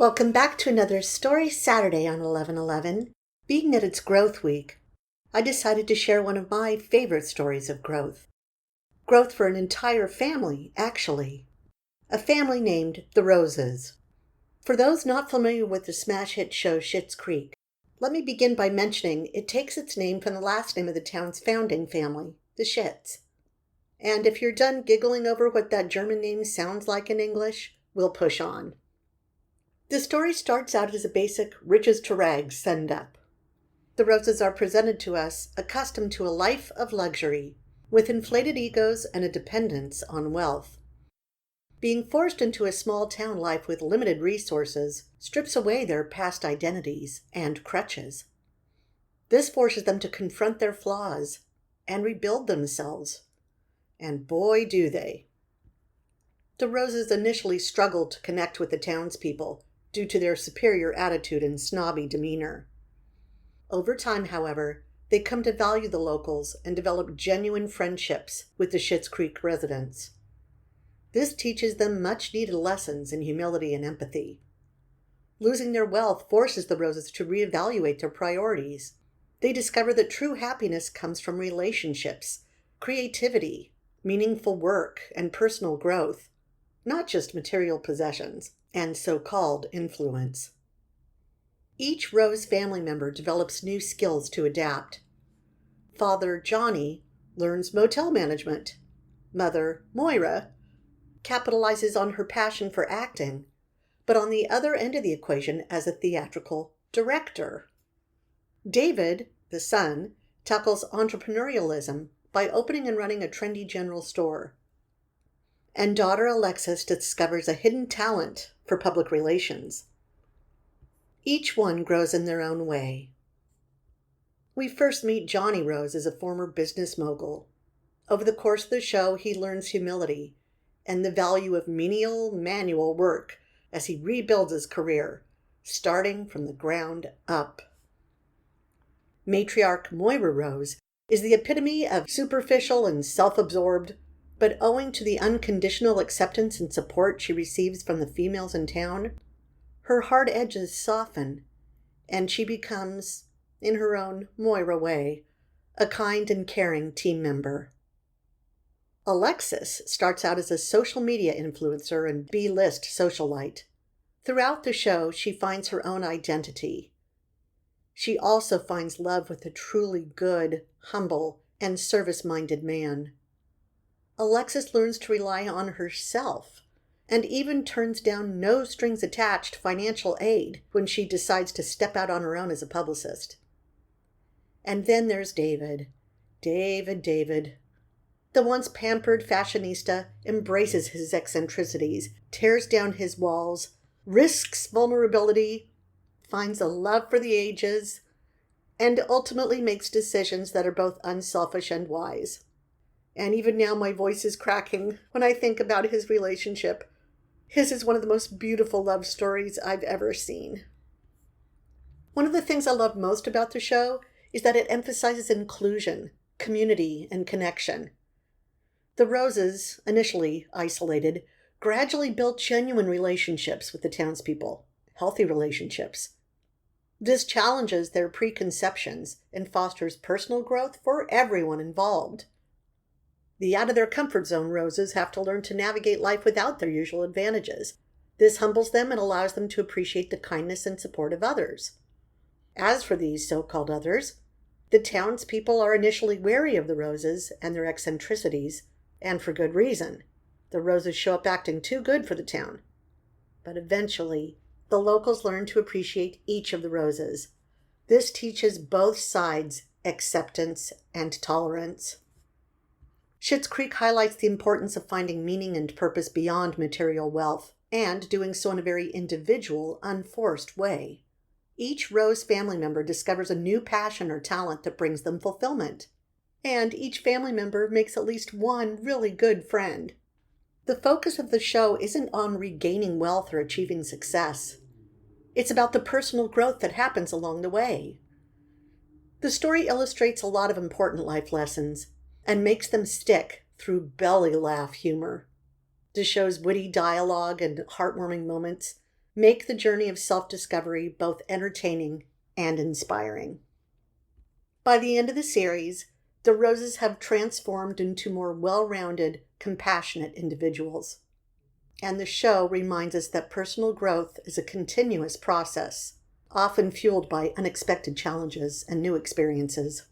Welcome back to another Story Saturday on 11/11. Being that it's Growth Week, I decided to share one of my favorite stories of growth. Growth for an entire family, actually. A family named the Roses. For those not familiar with the smash hit show Schitt's Creek, let me begin by mentioning it takes its name from the last name of the town's founding family, the Schitts. And if you're done giggling over what that German name sounds like in English, we'll push on. The story starts out as a basic riches to rags send-up. The Roses are presented to us accustomed to a life of luxury, with inflated egos and a dependence on wealth. Being forced into a small town life with limited resources strips away their past identities and crutches. This forces them to confront their flaws and rebuild themselves. And boy, do they. The Roses initially struggled to connect with the townspeople due to their superior attitude and snobby demeanor. Over time, however, they come to value the locals and develop genuine friendships with the Schitt's Creek residents. This teaches them much-needed lessons in humility and empathy. Losing their wealth forces the Roses to reevaluate their priorities. They discover that true happiness comes from relationships, creativity, meaningful work, and personal growth, not just material possessions and so-called influence. Each Rose family member develops new skills to adapt. Father Johnny learns motel management. Mother Moira capitalizes on her passion for acting, but on the other end of the equation as a theatrical director. David, the son, tackles entrepreneurialism by opening and running a trendy general store. And daughter Alexis discovers a hidden talent for public relations. Each one grows in their own way. We first meet Johnny Rose as a former business mogul. Over the course of the show, he learns humility and the value of menial manual work as he rebuilds his career, starting from the ground up. Matriarch Moira Rose is the epitome of superficial and self-absorbed, but owing to the unconditional acceptance and support she receives from the females in town, her hard edges soften, and she becomes, in her own Moira way, a kind and caring team member. Alexis starts out as a social media influencer and B-list socialite. Throughout the show, she finds her own identity. She also finds love with a truly good, humble, and service-minded man. Alexis learns to rely on herself and even turns down no-strings-attached financial aid when she decides to step out on her own as a publicist. And then there's David. David. The once pampered fashionista embraces his eccentricities, tears down his walls, risks vulnerability, finds a love for the ages, and ultimately makes decisions that are both unselfish and wise. And even now my voice is cracking when I think about his relationship. His is one of the most beautiful love stories I've ever seen. One of the things I love most about the show is that it emphasizes inclusion, community, and connection. The Roses, initially isolated, gradually built genuine relationships with the townspeople, healthy relationships. This challenges their preconceptions and fosters personal growth for everyone involved. The out-of-their-comfort-zone Roses have to learn to navigate life without their usual advantages. This humbles them and allows them to appreciate the kindness and support of others. As for these so-called others, the townspeople are initially wary of the Roses and their eccentricities, and for good reason. The Roses show up acting too good for the town. But eventually, the locals learn to appreciate each of the Roses. This teaches both sides acceptance and tolerance. Schitt's Creek highlights the importance of finding meaning and purpose beyond material wealth, and doing so in a very individual, unforced way. Each Rose family member discovers a new passion or talent that brings them fulfillment. And each family member makes at least one really good friend. The focus of the show isn't on regaining wealth or achieving success. It's about the personal growth that happens along the way. The story illustrates a lot of important life lessons and makes them stick through belly laugh humor. The show's witty dialogue and heartwarming moments make the journey of self-discovery both entertaining and inspiring. By the end of the series, the Roses have transformed into more well-rounded, compassionate individuals. And the show reminds us that personal growth is a continuous process, often fueled by unexpected challenges and new experiences.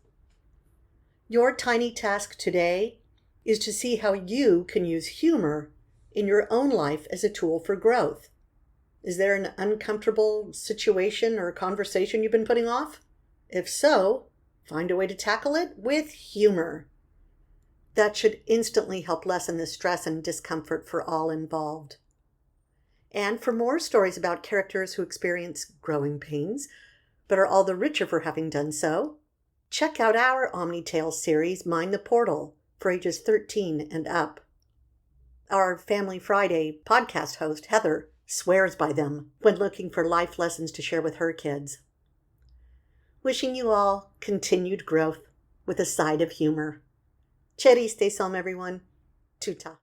Your tiny task today is to see how you can use humor in your own life as a tool for growth. Is there an uncomfortable situation or conversation you've been putting off? If so, find a way to tackle it with humor. That should instantly help lessen the stress and discomfort for all involved. And for more stories about characters who experience growing pains, but are all the richer for having done so, check out our Omni Tales series, Mind the Portal, for ages 13 and up. Our Family Friday podcast host, Heather, swears by them when looking for life lessons to share with her kids. Wishing you all continued growth with a side of humor. Cherry, stay calm, everyone. Tuta.